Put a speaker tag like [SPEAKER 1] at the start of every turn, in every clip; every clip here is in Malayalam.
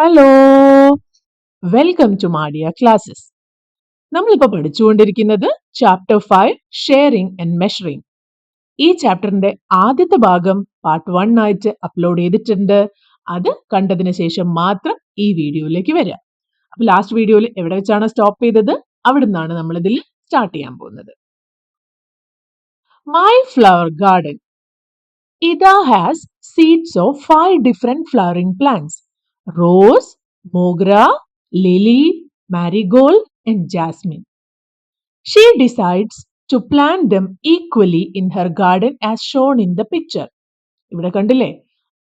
[SPEAKER 1] Hello, welcome to Madiya classes. നമ്മളിപ്പോൾ പഠിച്ചുകൊണ്ടിരിക്കുന്നത് ചാപ്റ്റർ 5 ഷെയറിംഗ് ആൻഡ് മെഷറിംഗ്. ഈ ചാപ്റ്ററിന്റെ ആദ്യത്തെ ഭാഗം പാർട്ട് 1 ആയിട്ട് അപ്ലോഡ് ചെയ്തിട്ടുണ്ട്. അത് കണ്ടതിന് ശേഷം മാത്രം ഈ വീഡിയോയിലേക്ക് വരിക. അപ്പോൾ ലാസ്റ്റ് വീഡിയോയിൽ എവിടെ വെച്ചാണ് സ്റ്റോപ്പ് ചെയ്തത്, അവിടെ നിന്നാണ് നമ്മൾ ഇതിൽ സ്റ്റാർട്ട് ചെയ്യാൻ പോകുന്നത്. My flower garden. Ida has seeds of 5 different flowering plants: rose, mogra, lily, marigold, and jasmine. She decides to plant them equally in her garden as shown in the picture. ഇവിടെ കണ്ടില്ലേ,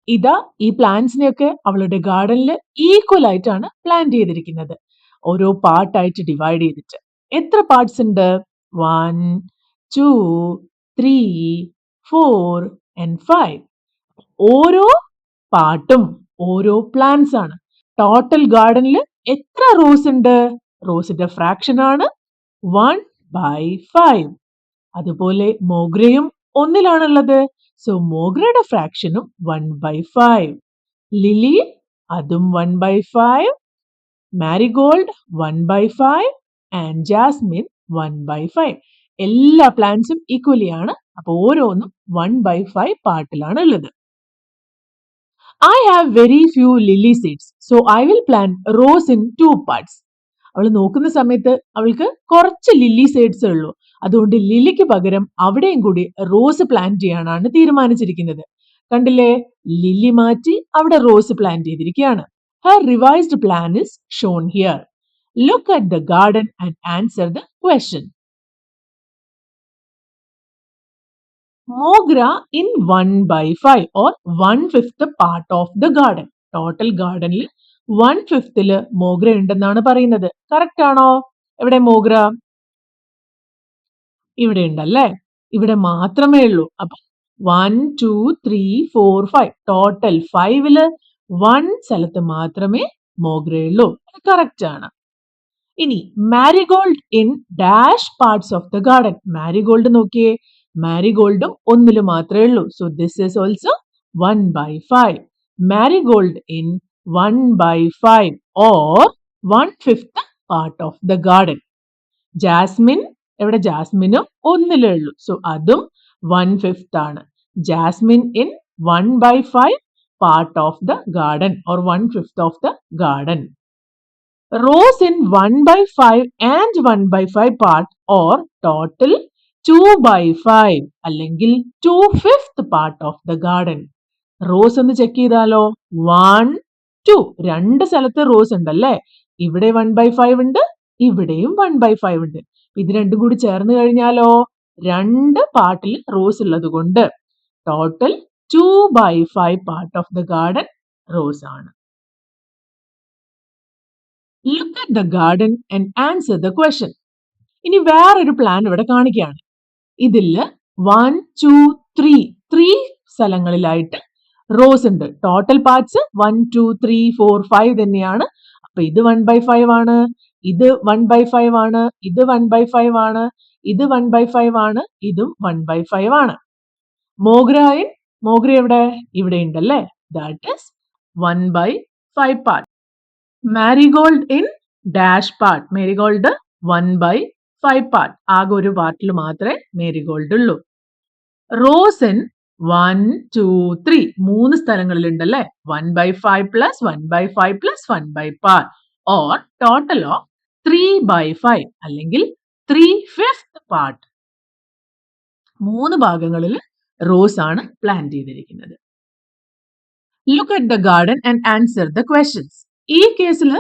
[SPEAKER 1] ഇതാ ഈ പ്ലാന്റ്സിനെയൊക്കെ അവളുടെ ഗാർഡനിൽ ഈക്വൽ ആയിട്ടാണ് പ്ലാന്റ് ചെയ്തിരിക്കുന്നത്. ഓരോ പാർട്ടായിട്ട് ഡിവൈഡ് ചെയ്തിട്ട്. എത്ര പാർട്സ് ഉണ്ട്? 1, 2, 3, 4 and 5. ഓരോ പാർട്ടും ഓരോ പ്ലാന്റ്സ് ആണ്. ടോട്ടൽ ഗാർഡനിൽ എത്ര റോസ് ഉണ്ട്? റോസിന്റെ ഫ്രാക്ഷൻ ആണ് 1/5. അതുപോലെ മോഗ്രയും ഒന്നിലാണുള്ളത്. സോ മോഗ്രയുടെ ഫ്രാക്ഷനും 1/5. ലിലി അതും 1/5. Marigold 1/5 and jasmine 1/5. എല്ലാ പ്ലാന്റ്സും ഈക്വലി ആണ്. അപ്പൊ ഓരോന്നും 1/5 പാർട്ടിലാണ് ഉള്ളത്. I have very few lily seeds, so I will plant rose in 2 parts. അവൾ നോക്കുന്ന സമയത്ത് അവൾക്ക് കുറച്ച് ലില്ലി സീഡ്സ് ഉള്ളൂ. അതുകൊണ്ട് ലില്ലിക്ക് പകരം അവിടെയും കൂടി റോസ് പ്ലാന്റ് ചെയ്യാനാണ് തീരുമാനിച്ചിരിക്കുന്നത്. കണ്ടില്ലേ, ലില്ലി മാറ്റി അവിടെ റോസ് പ്ലാന്റ് ചെയ്തിരിക്കുകയാണ്. Her revised plan is shown here. Look at the garden and answer the question. Mogra in 1/5 or 1/5 part of the garden. Total ഗാർഡനിൽ 1/5 മോഗ്ര ഉണ്ടെന്നാണ് പറയുന്നത്. കറക്റ്റ് ആണോ? എവിടെ മോഗ്ര? ഇവിടെ ഉണ്ടല്ലേ. ഇവിടെ മാത്രമേ ഉള്ളൂ. അപ്പൊ 1, 2, 3, 4, 5 ടോട്ടൽ 5ല് 1 സ്ഥലത്ത് മാത്രമേ മോഗ്രയുള്ളൂ. കറക്റ്റ് ആണ്. ഇനി marigold in dash parts of the garden. Marigold നോക്കിയേ, മാരിഗോൾഡും ഒന്നില് മാത്രമേ ഉള്ളൂ. So this is also 1/5. Marigold in 1/5 or 1/5 part of the garden. Jasmine, എവിടെ? ജാസ്മിനും ഒന്നിലേ ഉള്ളൂ. സോ അതും 1/5 ആണ്. Jasmine in 1/5 part of the garden or 1/5 of the garden. Rose in 1/5 and 1/5 part or total 2/5 അല്ലെങ്കിൽ 2/5 part of the garden. Rose ഒന്ന് ചെക്ക് ചെയ്താലോ? 1, 2 രണ്ട് സ്ഥലത്ത് റോസ് ഉണ്ടല്ലേ. ഇവിടെ 1/5 ഉണ്ട്, ഇവിടെയും 1/5 ഉണ്ട്. ഇത് രണ്ടും കൂടി ചേർന്ന് കഴിഞ്ഞാലോ 2 പാർട്ടിൽ റോസ് ഉള്ളത് കൊണ്ട് total 2/5 part of the garden rose ആണ്. Look at the garden and answer the question. ഇനി വേറൊരു പ്ലാൻ ഇവിടെ കാണിക്കുകയാണ്. ഇതില് 1, 2, 3 സ്ഥലങ്ങളിലായിട്ട് റോസ് ഉണ്ട്. ടോട്ടൽ പാർട്സ് 1, 2, 3, 4, 5 തന്നെയാണ്. അപ്പൊ ഇത് 1/5 ആണ്, ഇത് 1/5 ആണ്, ഇത് 1/5 ആണ്, ഇത് 1/5 ആണ്, ഇതും 1/5 ആണ്. മോഗ്ര എവിടെ? ഇവിടെ ഉണ്ടല്ലേ. That is 1/5 part. Marigold in dash part. Marigold 1/5 part. ആകെ ഒരു പാർട്ടിൽ മാത്രമേ മാരിഗോൾഡ് ഉള്ളൂ. റോസ് ഇൻ 1, 2, 3 3 സ്ഥലങ്ങളിൽ ഉണ്ടല്ലേ. 1/5 plus 1/5 plus 1/5 or total of 3/5 അല്ലെങ്കിൽ 3/5 പാർട്ട്. 3 ഭാഗങ്ങളിൽ റോസ് ആണ് പ്ലാന്റ് ചെയ്തിരിക്കുന്നത്. Look at the garden and answer the questions. ഈ കേസിൽ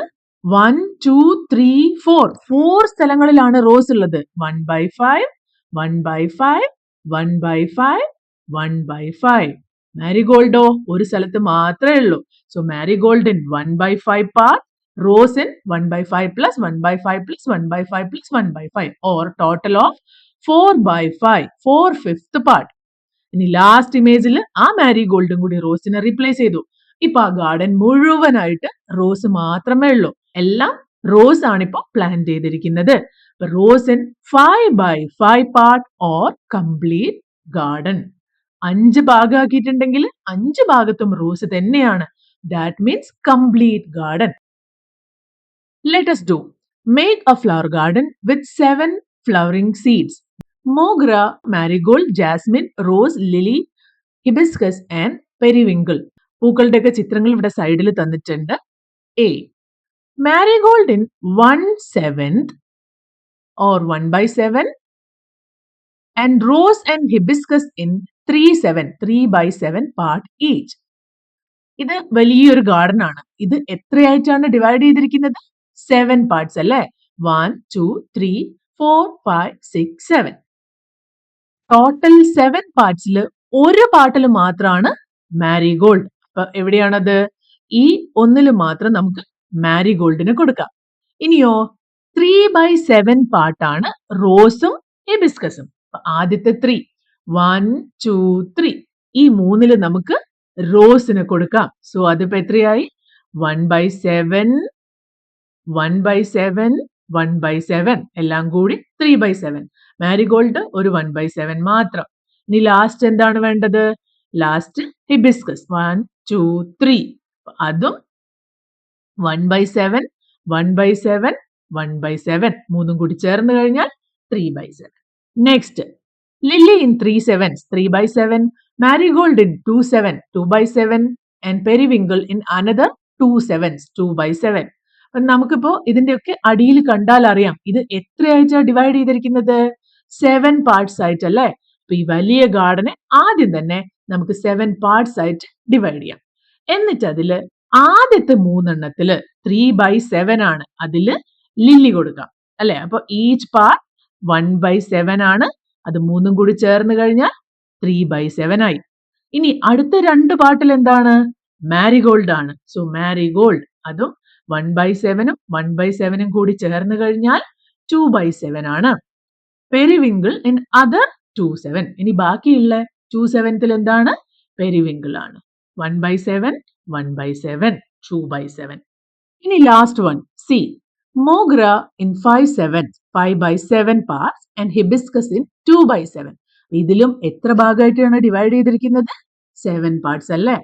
[SPEAKER 1] 1, 2, 3, 4 സ്ഥലങ്ങളിലാണ് റോസ് ഉള്ളത്. 1/5, 1/5, 1/5, 1/5. മാരിഗോൾഡോ ഒരു സ്ഥലത്ത് മാത്രമേ ഉള്ളൂ. So marigold in 1/5 part, rose in 1/5 plus 1/5 plus 1/5 plus 1/5 or total of 4/5, 4/5 part. ഇനി ലാസ്റ്റ് ഇമേജിൽ ആ മാരിഗോൾഡും കൂടി റോസിനെ റീപ്ലേസ് ചെയ്തു. ഇപ്പൊ ആ ഗാർഡൻ മുഴുവനായിട്ട് റോസ് മാത്രമേ ഉള്ളൂ. എല്ലാം റോസ് ആണിപ്പോ പ്ലാന്റ് ചെയ്തിരിക്കുന്നത്. Rose in 5/5 part or complete garden. 5 ഭാഗമാക്കിയിട്ടുണ്ടെങ്കിൽ 5 ഭാഗത്തും റോസ് തന്നെയാണ്. That means complete garden. Let us do. Make a flower garden with 7 flowering seeds. Mogra, marigold, jasmine, rose, lily, hibiscus and periwinkle. പൂക്കളുടെയൊക്കെ ചിത്രങ്ങൾ ഇവിടെ സൈഡിൽ തന്നിട്ടുണ്ട്. A. Marigold in 1/7 or 1/7 and rose and hibiscus in 3/7 part each. ഇത് വലിയൊരു ഗാർഡൻ ആണ്. ഇത് എത്രയായിട്ടാണ് ഡിവൈഡ് ചെയ്തിരിക്കുന്നത്? 7 പാർട്സ് അല്ലേ? 1, 2, 3, 4, 5, 6, 7. ടോട്ടൽ 7 പാർട്സിൽ ഒരു പാർട്ടിൽ മാത്രമാണ് മാരിഗോൾഡ്. അപ്പൊ എവിടെയാണത്? ഈ ഒന്നില് മാത്രം നമുക്ക് മാരിഗോൾഡിന് കൊടുക്കാം. ഇനിയോ 3/7 പാർട്ടാണ് റോസും ഹിബിസ്കസും. ആദ്യത്തെ 3 1, 2, 3 ഈ മൂന്നില് നമുക്ക് റോസിന് കൊടുക്കാം. സോ അതിപ്പോ എത്രയായി? 1/7 1/7 1/7 എല്ലാം കൂടി 3/7. മാരിഗോൾഡ് ഒരു 1/7 മാത്രം. ഇനി ലാസ്റ്റ് എന്താണ് വേണ്ടത്? ലാസ്റ്റ് ഹിബിസ്കസ് 1, 2, 3 അതും 1/7 1/7 1/7 മൂന്നും കൂടി ചേർന്ന് കഴിഞ്ഞാൽ 3/7. Next lily in 3/7 3/7, marigold in 2/7 2/7 and periwinkle in another 2/7 2/7. നമുക്കിപ്പോ ഇതിന്റെയൊക്കെ അടിയിൽ കണ്ടാൽ അറിയാം ഇത് എത്രയായിട്ടാണ് ഡിവൈഡ് ചെയ്തിരിക്കുന്നത്? 7 പാർട്സ് ആയിട്ടല്ലേ? അപ്പൊ ഈ വലിയ ഗാർഡനെ ആദ്യം തന്നെ നമുക്ക് 7 പാർട്സ് ആയിട്ട് ഡിവൈഡ് ചെയ്യാം. എന്നിട്ട് അതില് ആദ്യത്തെ 3 3/7 ആണ്. അതില് ലില്ലി കൊടുക്കാം അല്ലെ? അപ്പൊ ഈച്ച് പാർട്ട് 1/7 ആണ്. അത് മൂന്നും കൂടി ചേർന്ന് കഴിഞ്ഞാൽ 3/7 ആയി. ഇനി അടുത്ത 2 പാർട്ടിൽ എന്താണ്? മാരിഗോൾഡ് ആണ്. സോ മാരിഗോൾഡ് അതും 1/7 1/7 കൂടി ചേർന്ന് കഴിഞ്ഞാൽ 2/7 ആണ്. Periwinkle in other 2/7. ഇനി ബാക്കിയുള്ള 2/7 എന്താണ്? പെരിവിങ്കിൾ ആണ്. 1/7 1/7 2/7. ഇനി last one C. Mogra in 5/7 5/7 parts and hibiscus in 2/7. ഇതിലും എത്ര ഭാഗമായിട്ടാണ് ഡിവൈഡ് ചെയ്തിരിക്കുന്നത്? 7 പാർട്സ് അല്ലേ?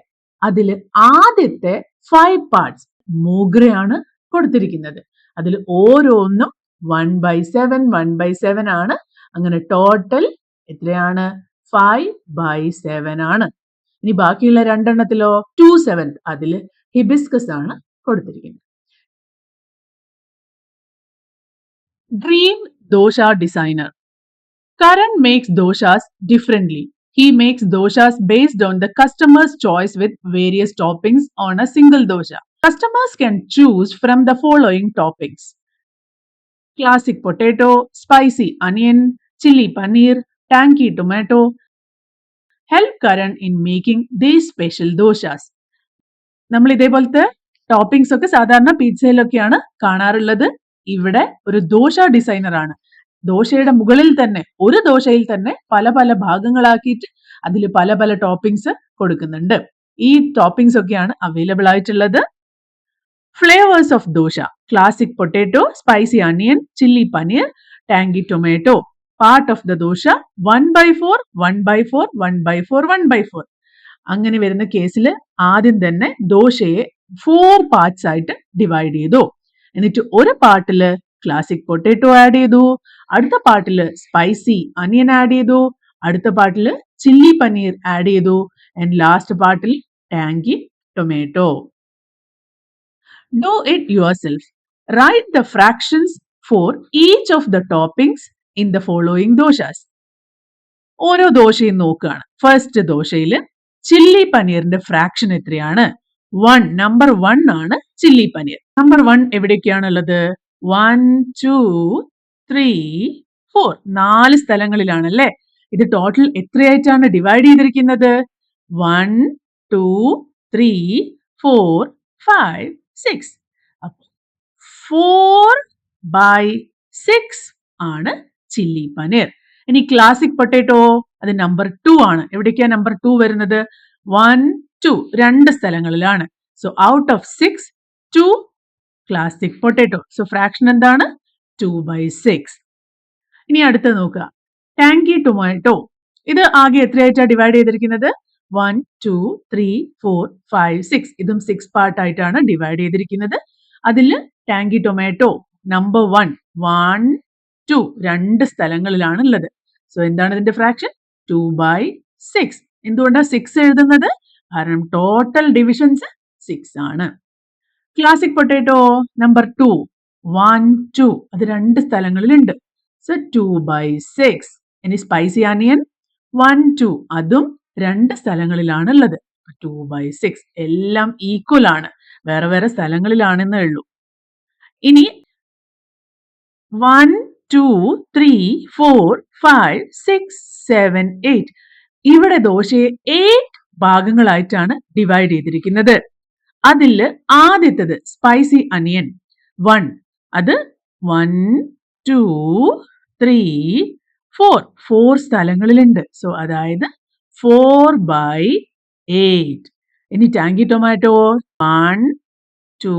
[SPEAKER 1] അതിൽ ആദ്യത്തെ 5 പാർട്സ് മോഗ്രയാണ് കൊടുത്തിരിക്കുന്നത്. അതിൽ ഓരോന്നും 1/7 1/7 ആണ്. അങ്ങനെ ടോട്ടൽ എത്രയാണ്? 5/7 ആണ്. ഇനി ബാക്കിയുള്ള 2 2/7 അതിൽ ഹിബിസ്കസ് ആണ് കൊടുത്തിരിക്കുന്നത്. Dream dosha designer. Karan makes doshas differently. He makes doshas based on the customer's choice with various toppings on a single dosha. Customers can choose from the following toppings: classic potato, spicy onion, chili paneer, tangy tomato. Help Karan in making these special doshas. നമ്മൾ ഇതേപോലത്തെ ടോപ്പിംഗ്സ് ഒക്കെ സാധാരണ പിzzയിലൊക്കെയാണ് കാണാറുള്ളത്. ഇവിടെ ഒരു ദോശ ഡിസൈനർ ആണ്. ദോശയുടെ മുകളിൽ തന്നെ ഒരു ദോശയിൽ തന്നെ പല പല ഭാഗങ്ങളാക്കിയിട്ട് അതിൽ പല പല ടോപ്പിംഗ്സ് കൊടുക്കുന്നുണ്ട്. ഈ ടോപ്പിംഗ്സ് ഒക്കെയാണ് അവൈലബിൾ ആയിട്ടുള്ളത്. Flavours of dosa: classic potato, spicy onion, chilli paneer, tangy tomato. Part of the dosa 1/4 1/4 1/4 1/4. അങ്ങനെ വരുന്ന കേസിൽ ആദ്യം തന്നെ ദോശയെ 4 പാർട്സ് ആയിട്ട് ഡിവൈഡ് ചെയ്തു. എന്നിട്ട് ഒരു പാർട്ടില് ക്ലാസിക് പൊട്ടാറ്റോ ആഡ് ചെയ്തു, അടുത്ത പാർട്ടില് സ്പൈസി അനിയൻ ആഡ് ചെയ്തു, അടുത്ത പാർട്ടില് ചില്ലി പനീർ ആഡ് ചെയ്തു, ആൻഡ് ലാസ്റ്റ് പാർട്ടിൽ ടാങ്കി tomato. Do it yourself. Write the fractions for each of the toppings in the following doshas. ഓരോ ദോശയും നോക്കുകയാണ്. ഫസ്റ്റ് ദോശയിൽ ചില്ലി പനീറിന്റെ ഫ്രാക്ഷൻ എത്രയാണ്? 1. നമ്പർ 1 ആണ് ചില്ലി പനീർ. നമ്പർ 1 എവിടേക്കാണുള്ളത്? 1, 2, 3, 4 4 സ്ഥലങ്ങളിലാണല്ലേ? ഇത് ടോട്ടൽ എത്രയായിട്ടാണ് ഡിവൈഡ് ചെയ്തിരിക്കുന്നത്? 1, 2, 3, 4, 5, 6. 4/6 ആണ് ചില്ലി പനീർ. ഇനി ക്ലാസിക് പൊട്ടാറ്റോ അത് നമ്പർ 2 ആണ്. എവിടേക്കാണ് നമ്പർ 2 വരുന്നത്? 1, 2 2 സ്ഥലങ്ങളിലാണ്. So out of 6 2 classic potato. So fraction എന്താണ്? 2/6. ഇനി അടുത്ത് നോക്കുക, ടാങ്കി ടൊമാറ്റോ. ഇത് ആകെ എത്രയായിട്ടാണ് ഡിവൈഡ് ചെയ്തിരിക്കുന്നത്? 1, 2, 3, 4, 5, 6. ഇതും 6 പാർട്ടായിട്ടാണ് ഡിവൈഡ് ചെയ്തിരിക്കുന്നത്. അതിൽ ടാങ്കി ടൊമാറ്റോ നമ്പർ 1, 1, 2 രണ്ട് സ്ഥലങ്ങളിലാണ് ഉള്ളത്. സോ എന്താണ് ഇതിന്റെ ഫ്രാക്ഷൻ? 2/6. എന്തുകൊണ്ടാണ് 6 എഴുതുന്നത്? കാരണം ടോട്ടൽ ഡിവിഷൻസ് 6 ആണ്. ക്ലാസിക് പൊട്ടാറ്റോ നമ്പർ 2, 1, 2 അത് രണ്ട് സ്ഥലങ്ങളിലുണ്ട്. സോ 2/6. ഇനി സ്പൈസി അനിയൻ 1, 2 അതും രണ്ട് സ്ഥലങ്ങളിലാണ് ഉള്ളത്. 2/6 എല്ലാം ഈക്വൽ ആണ്, വേറെ വേറെ സ്ഥലങ്ങളിലാണെന്നേ ഉള്ളൂ. ഇനി 1, 2, 3, 4, 5, 6, 7, 8 ഇവിടെ ദോശയെ 8 ഭാഗങ്ങളായിട്ടാണ് ഡിവൈഡ് ചെയ്തിരിക്കുന്നത്. അതിൽ ആദ്യത്തേത് സ്പൈസി അനിയൻ 1 അത് 1, 2, 3, 4 സ്ഥലങ്ങളിലുണ്ട്. സോ അതായത് 4/8. ഇനി ടാങ്കി ടൊമാറ്റോ 1, 2,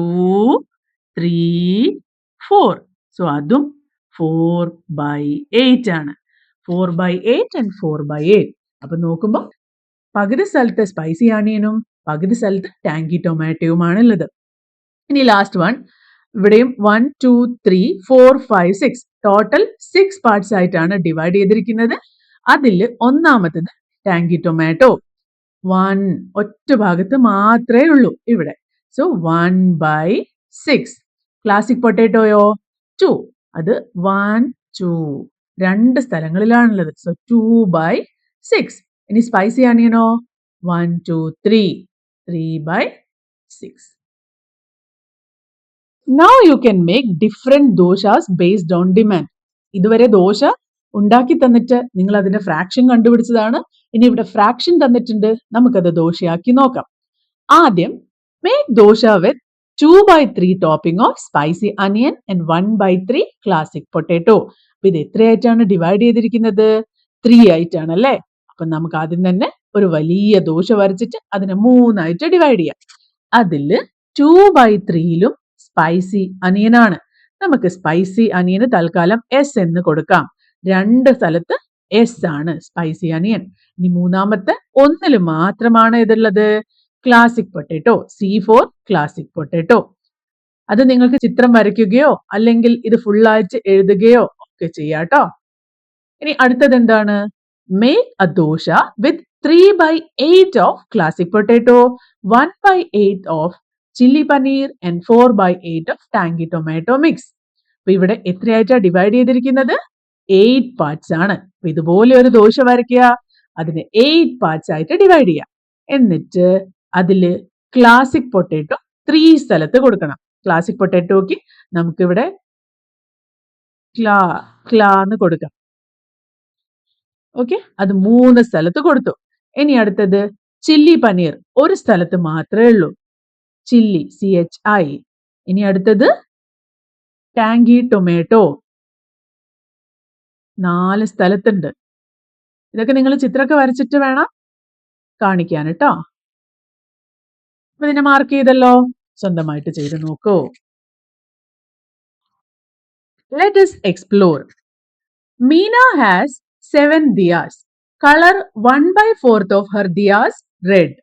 [SPEAKER 1] 3, 4. സോ അതും 4/8 ആണ്. 4/8 and 4/8. അപ്പൊ നോക്കുമ്പോൾ പകുതി സ്ഥലത്ത് സ്പൈസി ആനിയനും പകുതി സ്ഥലത്ത് ടാങ്കി ടൊമാറ്റോയുമാണ് ഉള്ളത്. ഇനി ലാസ്റ്റ് വൺ, ഇവിടെയും 1, 2, 3, 4, 5, 6 ടോട്ടൽ 6 പാർട്സ് ആയിട്ടാണ് ഡിവൈഡ് ചെയ്തിരിക്കുന്നത്. അതിൽ ഒന്നാമത്തത് ടാങ്കി ടൊമാറ്റോ 1 ഒറ്റ ഭാഗത്ത് മാത്രമേ ഉള്ളൂ ഇവിടെ. സോ 1/6. ക്ലാസിക് പൊട്ടാറ്റോയോ 2 അത് 1, 2 രണ്ട് സ്ഥലങ്ങളിലാണുള്ളത്. സോ 2/6. ഇനി spicy ആനിയനോ 1, 2, 3 3/6. Now you can make different doshas based on demand. ഇതുവരെ ദോശ ഉണ്ടാക്കി തന്നിട്ട് നിങ്ങൾ അതിന്റെ ഫ്രാക്ഷൻ കണ്ടുപിടിച്ചതാണ്. ഇനി ഇവിടെ ഫ്രാക്ഷൻ തന്നിട്ടുണ്ട്, നമുക്കത് ദോശയാക്കി നോക്കാം. ആദ്യം make dosa with 2/3 topping of spicy അനിയൻ ആൻഡ് 1/3 ക്ലാസിക് പൊട്ടാറ്റോ. അപ്പൊ ഇത് എത്രയായിട്ടാണ് ഡിവൈഡ് ചെയ്തിരിക്കുന്നത്? 3 ആയിട്ടാണ് അല്ലേ? അപ്പൊ നമുക്ക് ആദ്യം തന്നെ ഒരു വലിയ ദോശ വരച്ചിട്ട് അതിനെ 3 ആയിട്ട് ഡിവൈഡ് ചെയ്യാം. അതിൽ 2/3യിലും സ്പൈസി അനിയനാണ്. നമുക്ക് സ്പൈസി അനിയന് തൽക്കാലം S എന്ന് കൊടുക്കാം. രണ്ട് സ്ഥലത്ത് S ആണ് സ്പൈസി അനിയൻ. ഇനി മൂന്നാമത്തെ ഒന്നിൽ മാത്രമാണ് ഇതുള്ളത്, classic potato. C4 classic potato. അത് നിങ്ങൾക്ക് ചിത്രം വരയ്ക്കുകയോ അല്ലെങ്കിൽ ഇത് ഫുള്ളായിട്ട് എഴുതുകയോ ഒക്കെ ചെയ്യാട്ടോ. ഇനി അടുത്തത് എന്താണ്? Make a dosa with 3/8 of classic potato, 1/8 of chilli paneer and 4/8 of tangy tomato mix. അപ്പൊ ഇവിടെ എത്രയായിട്ടാണ് ഡിവൈഡ് ചെയ്തിരിക്കുന്നത്? 8 പാർട്സ് ആണ്. അപ്പൊ ഇതുപോലെ ഒരു ദോശ വരയ്ക്കുക, അതിന് 8 പാർട്സ് ആയിട്ട് ഡിവൈഡ് ചെയ്യുക. എന്നിട്ട് അതില് ക്ലാസിക് പൊട്ടാറ്റോ 3 സ്ഥലത്ത് കൊടുക്കണം. ക്ലാസിക് പൊട്ടാറ്റോക്ക് നമുക്കിവിടെ എന്ന് കൊടുക്കാം. ഓക്കെ, അത് 3 സ്ഥലത്ത് കൊടുത്തു. ഇനി അടുത്തത് ചില്ലി പനീർ ഒരു സ്ഥലത്ത് മാത്രമേ ഉള്ളൂ, ചില്ലി CHI. ഇനി അടുത്തത് ടാങ്കി ടൊമാറ്റോ 4 സ്ഥലത്തുണ്ട്. ഇതൊക്കെ നിങ്ങൾ ചിത്രമൊക്കെ വരച്ചിട്ട് വേണം കാണിക്കാൻ കേട്ടോ. അപ്പൊ ഇതിനെ മാർക്ക് ചെയ്തല്ലോ, സ്വന്തമായിട്ട് ചെയ്ത് നോക്കൂ. Let us explore. Meena has 7 diyas. Color 1/4 of her diyas red.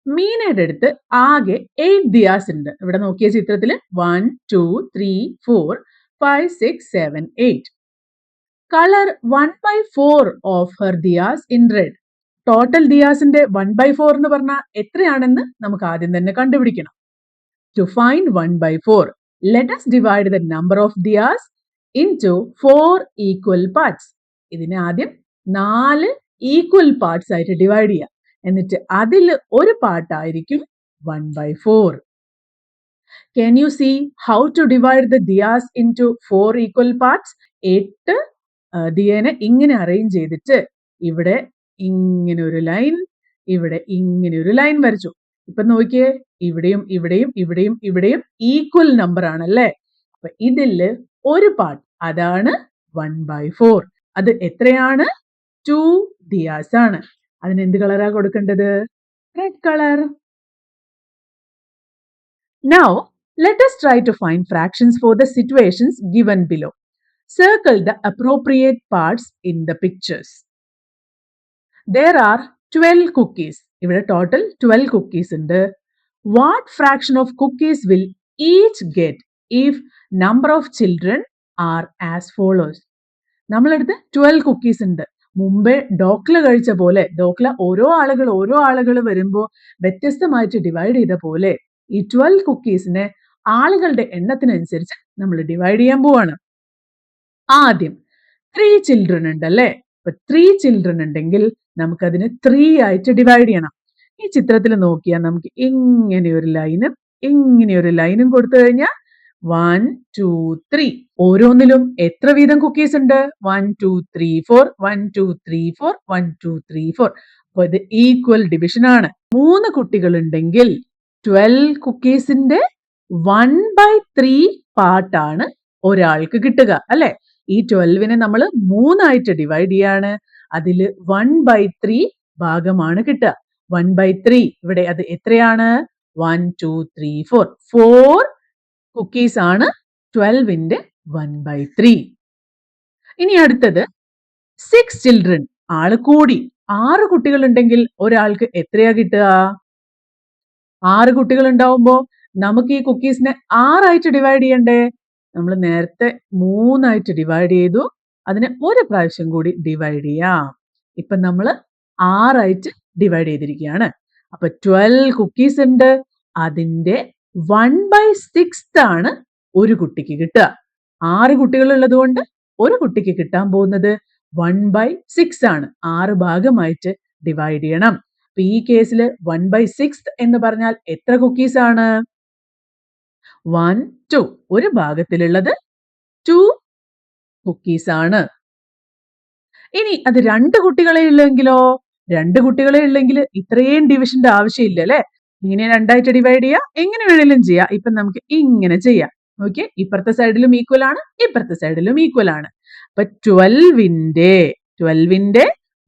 [SPEAKER 1] മീനയുടെ അടുത്ത് ആകെ 8 ദിയാസ് ഉണ്ട്. ഇവിടെ നോക്കിയ ചിത്രത്തിൽ 1, 2, 3, 4, 5, 6, 7, 8. Colour 1/4 of her diyas in red. Total ദിയാസിന്റെ 1/4 എന്ന് പറഞ്ഞാൽ എത്രയാണെന്ന് നമുക്ക് ആദ്യം തന്നെ കണ്ടുപിടിക്കണം. To find 1/4, let us divide the number of diyas into 4 equal parts. ഇതിനെ ആദ്യം 4 ഈക്വൽ പാർട്സ് ആയിട്ട് ഡിവൈഡ് ചെയ്യാം. എന്നിട്ട് അതിൽ ഒരു പാർട്ടായിരിക്കും 1/4. Can you see how to divide the diyas into 4 equal parts? 8 ദിയനെ ഇങ്ങനെ അറേഞ്ച് ചെയ്തിട്ട് ഇവിടെ ഇങ്ങനെ ഒരു ലൈൻ, ഇവിടെ ഇങ്ങനെ ഒരു ലൈൻ വരച്ചു. ഇപ്പൊ നോക്കിയേ, ഇവിടെയും ഇവിടെയും ഇവിടെയും ഇവിടെയും ഈക്വൽ നമ്പർ ആണല്ലേ. അപ്പൊ ഇതില് ഒരു പാർട്ട്, അതാണ് 1/4. അത് എത്രയാണ്? 2 ദിയാസ് ആണ്. അതിന് എന്ത് കളറാ കൊടുക്കേണ്ടത്? Red colour. Now let us try to find fractions for the situations given below. Circle the appropriate parts in the pictures. There are 12 cookies. ഇവിടെ ടോട്ടൽ 12 കുക്കീസ് ഉണ്ട്. What fraction of cookies will each get if number of children are as follows? നമ്മളെടുത്ത് 12 കുക്കീസ് ഉണ്ട്. മുമ്പേ ഡോക്ല കഴിച്ച പോലെ, ഡോക്ല ഓരോ ആളുകൾ വരുമ്പോൾ വ്യത്യസ്തമായിട്ട് ഡിവൈഡ് ചെയ്ത പോലെ ഈ 12 കുക്കീസിനെ ആളുകളുടെ എണ്ണത്തിനനുസരിച്ച് നമ്മൾ ഡിവൈഡ് ചെയ്യാൻ പോവാണ്. ആദ്യം 3 ചിൽഡ്രൻ ഉണ്ടല്ലേ. അപ്പൊ 3 ചിൽഡ്രൻ ഉണ്ടെങ്കിൽ നമുക്കതിനെ 3 ആയിട്ട് ഡിവൈഡ് ചെയ്യണം. ഈ ചിത്രത്തിൽ നോക്കിയാൽ നമുക്ക് ഇങ്ങനെ ഒരു ലൈനും കൊടുത്തു കഴിഞ്ഞാൽ 1 2 3 ഓരോന്നിലും എത്ര വീതം കുക്കീസ് ഉണ്ട്? 1 2 3 4 1 2 3 4 1 2 3 4. അപ്പൊ ഇത് ഈക്വൽ ഡിവിഷൻ ആണ്. 3 കുട്ടികൾ ഉണ്ടെങ്കിൽ 12 കുക്കീസിന്റെ 1/3 പാർട്ടാണ് ഒരാൾക്ക് കിട്ടുക അല്ലെ. ഈ 12നെ നമ്മൾ 3 ആയിട്ട് ഡിവൈഡ് ചെയ്യാണ്. അതിൽ 1/3 ഭാഗമാണ് കിട്ടുക. 1/3 ഇവിടെ അത് എത്രയാണ്? 1 2 3 4 4 കുക്കീസ് ആണ് 12ന്റെ 1/3. ഇനി അടുത്തത് 6 ചിൽഡ്രൻ, ആള് കൂടി. 6 കുട്ടികൾ ഉണ്ടെങ്കിൽ ഒരാൾക്ക് എത്രയാ കിട്ടുക? 6 കുട്ടികൾ ഉണ്ടാവുമ്പോ നമുക്ക് ഈ കുക്കീസിനെ 6 ആയിട്ട് ഡിവൈഡ് ചെയ്യണ്ടേ? നമ്മൾ നേരത്തെ 3 ആയിട്ട് ഡിവൈഡ് ചെയ്തു. അതിനെ ഒരു പ്രാവശ്യം കൂടി ഡിവൈഡ് ചെയ്യാം. ഇപ്പൊ നമ്മൾ 6 ആയിട്ട് ഡിവൈഡ് ചെയ്തിരിക്കുകയാണ്. അപ്പൊ 12 കുക്കീസ് ഉണ്ട്. അതിന്റെ 1/6 ആണ് ഒരു കുട്ടിക്ക് കിട്ടുക. 6 കുട്ടികൾ ഉള്ളത് കൊണ്ട് ഒരു കുട്ടിക്ക് കിട്ടാൻ പോകുന്നത് 1/6 ആണ്. 6 ഭാഗമായിട്ട് ഡിവൈഡ് ചെയ്യണം. അപ്പൊ ഈ കേസിൽ 1/6 എന്ന് പറഞ്ഞാൽ എത്ര കുക്കീസ് ആണ്? 1 2. ഒരു ഭാഗത്തിലുള്ളത് 2 കുക്കീസ് ആണ്. ഇനി അത് 2 കുട്ടികളെ ഉള്ളെങ്കിലോ? 2 കുട്ടികളെ ഉള്ളെങ്കിൽ ഇത്രയും ഡിവിഷന്റെ ആവശ്യമില്ല അല്ലെ. ഇങ്ങനെ 2 ആയിട്ട് ഡിവൈഡ് ചെയ്യാം, എങ്ങനെ വേണേലും ചെയ്യാം. ഇപ്പൊ നമുക്ക് ഇങ്ങനെ ചെയ്യാം. ഓക്കെ, ഇപ്പുറത്തെ സൈഡിലും ഈക്വൽ ആണ്, ഇപ്പുറത്തെ സൈഡിലും ഈക്വൽ ആണ്. അപ്പൊ 12ന്റെ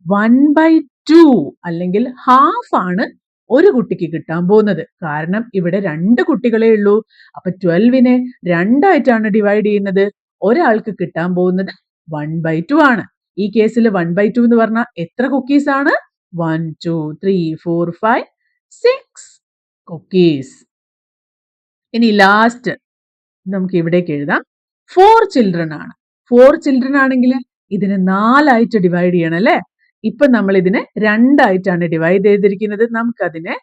[SPEAKER 1] 1/2 അല്ലെങ്കിൽ ഹാഫ് ആണ് ഒരു കുട്ടിക്ക് കിട്ടാൻ പോകുന്നത്. കാരണം ഇവിടെ 2 കുട്ടികളെ ഉള്ളൂ. അപ്പൊ 12നെ 2 ആയിട്ടാണ് ഡിവൈഡ് ചെയ്യുന്നത്. ഒരാൾക്ക് കിട്ടാൻ പോകുന്നത് 1/2 ആണ്. ഈ കേസിൽ 1/2 എന്ന് പറഞ്ഞാൽ എത്ര കുക്കീസ് ആണ്? 1 2 3 4 5 6 കുക്കീസ്. ഇനി ലാസ്റ്റ് നമുക്ക് ഇവിടേക്ക് എഴുതാം. 4 ചിൽഡ്രൻ ആണ്. 4 ചിൽഡ്രൻ ആണെങ്കിൽ ഇതിനെ 4 ആയിട്ട് ഡിവൈഡ് ചെയ്യണം അല്ലെ. ഇപ്പൊ നമ്മൾ ഇതിനെ 2 ആയിട്ടാണ് ഡിവൈഡ് ചെയ്തിരിക്കുന്നത്. നമുക്കതിനെ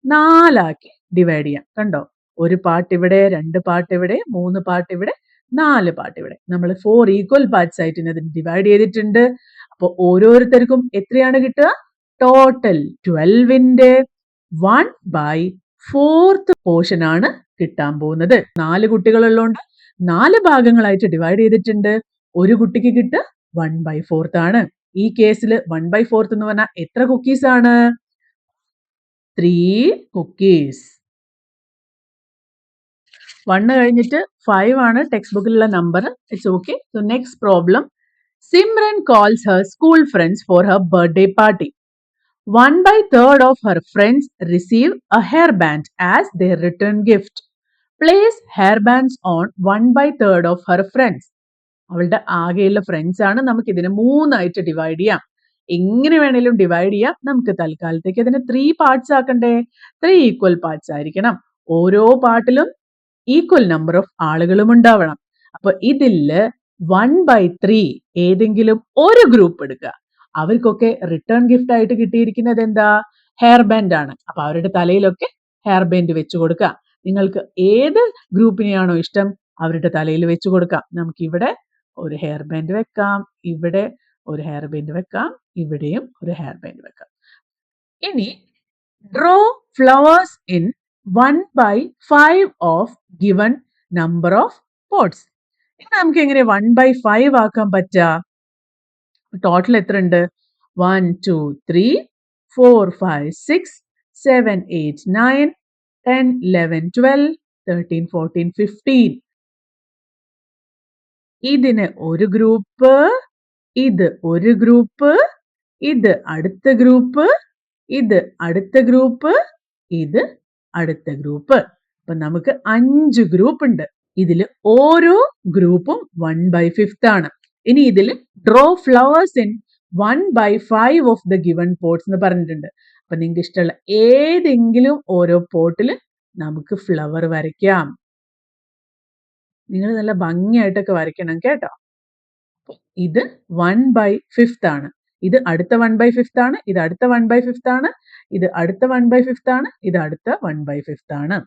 [SPEAKER 1] 4 ആക്കി ഡിവൈഡ് ചെയ്യാം. കണ്ടോ, ഒരു പാർട്ട് ഇവിടെ, 2 പാർട്ട് ഇവിടെ, 3 പാർട്ട് ഇവിടെ, 4 പാർട്ട് ഇവിടെ. നമ്മൾ 4 ഈക്വൽ പാർട്സ് ആയിട്ട് ഇതിനെ ഡിവൈഡ് ചെയ്തിട്ടുണ്ട്. അപ്പൊ ഓരോരുത്തർക്കും എത്രയാണ് കിട്ടുക? ടോട്ടൽ 12ന്റെ 1/4 പോർഷൻ ആണ് കിട്ടാൻ പോകുന്നത്. 4 കുട്ടികൾ ഉള്ളതുകൊണ്ട് 4 ഭാഗങ്ങളായിട്ട് ഡിവൈഡ് ചെയ്തിട്ടുണ്ട്. ഒരു കുട്ടിക്ക് കിട്ടുക 1/4 ആണ്. ഈ കേസിൽ 1/4 എന്ന് പറഞ്ഞാൽ എത്ര കുക്കീസ് ആണ്? 3 കുക്കീസ്. 1 കഴിഞ്ഞിട്ട് 5 ആണ് ടെക്സ്റ്റ് ബുക്കിലുള്ള നമ്പർ. It's okay. So next problem. Simran calls her school friends for her birthday party. 1/3 of her friends receive a hairband as their return gift. Place hairbands on 1/3 of her friends. അവളുടെ ആകെയുള്ള ഫ്രണ്ട്സ് ആണ്. നമുക്ക് ഇതിനെ 3 ആയിട്ട് ഡിവൈഡ് ചെയ്യാം. എങ്ങനെ വേണേലും ഡിവൈഡ് ചെയ്യാം. നമുക്ക് തൽക്കാലത്തേക്ക് അതിനെ 3 പാർട്സ് ആക്കണ്ടേ? 3 ഈക്വൽ പാർട്സ് ആയിരിക്കണം. ഓരോ പാർട്ടിലും ഈക്വൽ നമ്പർ ഓഫ് ആളുകളും ഉണ്ടാവണം. അപ്പൊ ഇതില് 1/3 ഏതെങ്കിലും ഒരു ഗ്രൂപ്പ് എടുക്കുക. അവർക്കൊക്കെ റിട്ടേൺ ഗിഫ്റ്റ് ആയിട്ട് കിട്ടിയിരിക്കുന്നത് എന്താ? ഹെയർ ബാൻഡ് ആണ്. അപ്പൊ അവരുടെ തലയിലൊക്കെ ഹെയർ ബാൻഡ് വെച്ചു കൊടുക്കുക. നിങ്ങൾക്ക് ഏത് ഗ്രൂപ്പിനെയാണോ ഇഷ്ടം അവരുടെ തലയിൽ വെച്ചു കൊടുക്കാം. നമുക്ക് ഇവിടെ ഒരു ഹെയർ ബാൻഡ് വെക്കാം, ഇവിടെ ഒരു ഹെയർ ബാൻഡ് വെക്കാം, ഇവിടെയും ഒരു ഹെയർ ബാൻഡ് വെക്കാം. ഇനി draw flowers in 1/5 of given number of pots. ഇനി നമുക്ക് എങ്ങനെ 1/5 ആക്കാൻ പറ്റുക? ടോട്ടൽ എത്ര ഉണ്ട്? 1 2 3 4 5 6 7 8 9 10 11 12 13 14 15. ഇതിന് ഒരു ഗ്രൂപ്പ്, ഇത് ഒരു ഗ്രൂപ്പ്, ഇത് അടുത്ത ഗ്രൂപ്പ്, ഇത് അടുത്ത ഗ്രൂപ്പ്, ഇത് അടുത്ത ഗ്രൂപ്പ്. അപ്പൊ നമുക്ക് 5 ഗ്രൂപ്പ് ഉണ്ട്. ഇതിൽ ഓരോ ഗ്രൂപ്പും 1/5 ആണ്. ഇനി ഇതിൽ draw flowers in 1/5 of the given pots എന്ന് പറഞ്ഞിട്ടുണ്ട്. അപ്പൊ നിങ്ങൾക്ക് ഇഷ്ടമുള്ള ഏതെങ്കിലും ഓരോ പോട്ടിൽ നമുക്ക് ഫ്ലവർ വരയ്ക്കാം. നിങ്ങൾ നല്ല ഭംഗിയായിട്ടൊക്കെ വരയ്ക്കണം കേട്ടോ. ഇത് 1/5 ആണ്. ഇത് അടുത്ത 1/5 ആണ്. ഇത് അടുത്ത 1/5 ആണ്. ഇത് അടുത്ത 1/5 ആണ്. ഇത് അടുത്ത 1/5 ആണ്.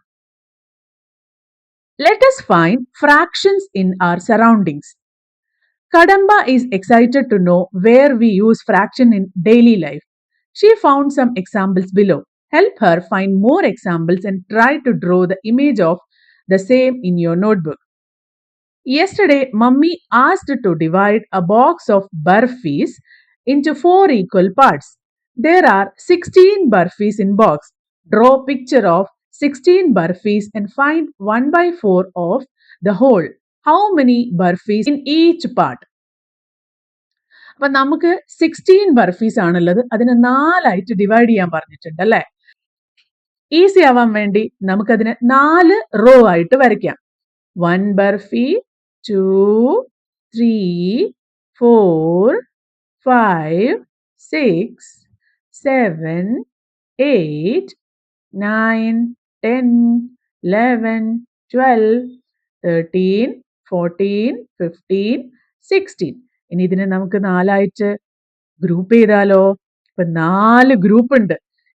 [SPEAKER 1] Let us find fractions in our surroundings. Kadamba is excited to know where we use fraction in daily life. She found some examples below. Help her find more examples and try to draw the image of the same in your notebook. Yesterday, Mummy asked to divide a box of burfis into 4 equal parts. There are 16 burfis in box. Draw picture of 16 burfis and find 1/4 of the whole. How many burfis in each part? അപ്പൊ നമുക്ക് 16 ബർഫീസ് ആണുള്ളത്. അതിനെ 4 ആയിട്ട് ഡിവൈഡ് ചെയ്യാൻ പറഞ്ഞിട്ടുണ്ട് അല്ലെ. ഈസി ആവാൻ വേണ്ടി നമുക്കതിനെ 4 റോ ആയിട്ട് വരയ്ക്കാം. 1 ബർഫി, 2, 3, 4, 5, 6, 7, 8, 9, 10, 11, 12, 13, 14, 15, 16. ഇനി ഇതിനെ നമുക്ക് 4 ആയിട്ട് ഗ്രൂപ്പ് ചെയ്താലോ? ഇപ്പൊ 4 ഗ്രൂപ്പ് ഉണ്ട്.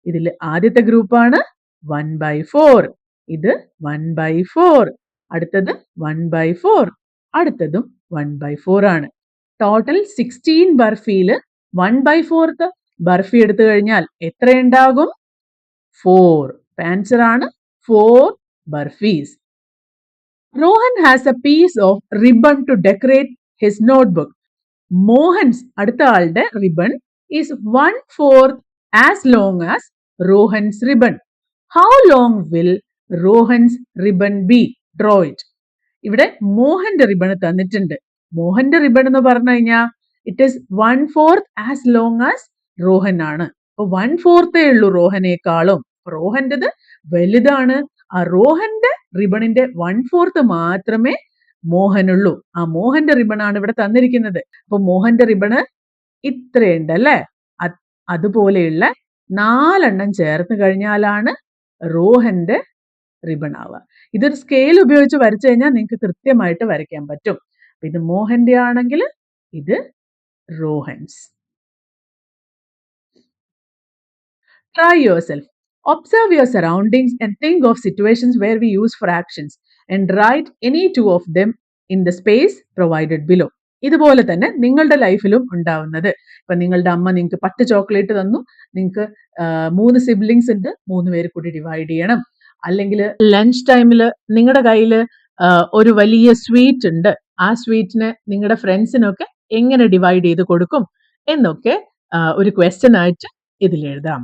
[SPEAKER 1] ഇതിൽ ആദ്യത്തെ ഗ്രൂപ്പാണ് 1/4. ഇത് 1/4. അടുത്തത് 1/4. അടുത്തതും 1/4 ആണ്. ടോട്ടൽ 16 ബർഫിയിൽ 1/4 ബർഫി എടുത്തു കഴിഞ്ഞാൽ എത്ര ഉണ്ടാകും? 4. ആൻസർ ആണ് 4 burfis. Rohan has a piece of ribbon to decorate his notebook. Mohan's അടുത്ത ആളുടെ ribbon is 1/4 as long as Rohan's ribbon. How long will Rohan's ribbon be? Draw it. ഇവിടെ മോഹന്റെ റിബൺ തന്നിട്ടുണ്ട്. മോഹന്റെ റിബൺ എന്ന് പറഞ്ഞു കഴിഞ്ഞാൽ it is 1/4 as long as Rohan ആണ്. അപ്പൊ 1/4 ഉള്ളൂ റോഹനേക്കാളും. റോഹന്റെത് വലുതാണ്. ആ റോഹന്റെ റിബണിന്റെ 1/4 മാത്രമേ മോഹനുള്ളൂ. ആ മോഹന്റെ റിബൺ ആണ് ഇവിടെ തന്നിരിക്കുന്നത്. അപ്പൊ മോഹന്റെ റിബണ് ഇത്രയുണ്ട് അല്ലെ. അതുപോലെയുള്ള 4 എണ്ണം ചേർത്ത് കഴിഞ്ഞാലാണ് റോഹന്റെ റിബൺ ആവുക. ഇതൊരു സ്കെയിൽ ഉപയോഗിച്ച് വരച്ചു കഴിഞ്ഞാൽ നിങ്ങൾക്ക് കൃത്യമായിട്ട് വരയ്ക്കാൻ പറ്റും. ഇത് മോഹന്റെ ആണെങ്കിൽ ഇത് Rohan's. Try yourself. Observe your surroundings and think of situations where we use fractions and write any 2 of them in the space provided below. ഇതുപോലെ തന്നെ നിങ്ങളുടെ ലൈഫിലും ഉണ്ടാവുന്നത്. ഇപ്പൊ നിങ്ങളുടെ അമ്മ നിങ്ങൾക്ക് 10 ചോക്ലേറ്റ് തന്നു. നിങ്ങൾക്ക് 3 സിബ്ലിങ്സ് ഉണ്ട്. 3 പേര് കൂടി ഡിവൈഡ് ചെയ്യണം. അല്ലെങ്കിൽ ലഞ്ച് ടൈമിൽ നിങ്ങളുടെ കയ്യിൽ ഒരു വലിയ സ്വീറ്റ് ഉണ്ട്. ആ സ്വീറ്റിന് നിങ്ങളുടെ ഫ്രണ്ട്സിനൊക്കെ എങ്ങനെ ഡിവൈഡ് ചെയ്ത് കൊടുക്കും എന്നൊക്കെ ഒരു ക്വസ്റ്റ്യൻ ആയിട്ട് ഇതിൽ എഴുതാം.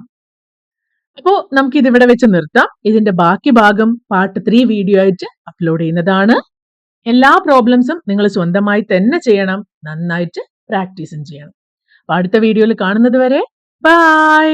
[SPEAKER 1] അപ്പോ നമുക്ക് ഇതിവിടെ വെച്ച് നിർത്താം. ഇതിന്റെ ബാക്കി ഭാഗം പാർട്ട് 3 വീഡിയോ ആയിട്ട് അപ്ലോഡ് ചെയ്യുന്നതാണ്. എല്ലാ പ്രോബ്ലംസും നിങ്ങൾ സ്വന്തമായി തന്നെ ചെയ്യണം. നന്നായിട്ട് പ്രാക്ടീസും ചെയ്യണം. അപ്പൊ അടുത്ത വീഡിയോയിൽ കാണുന്നത് വരെ ബൈ.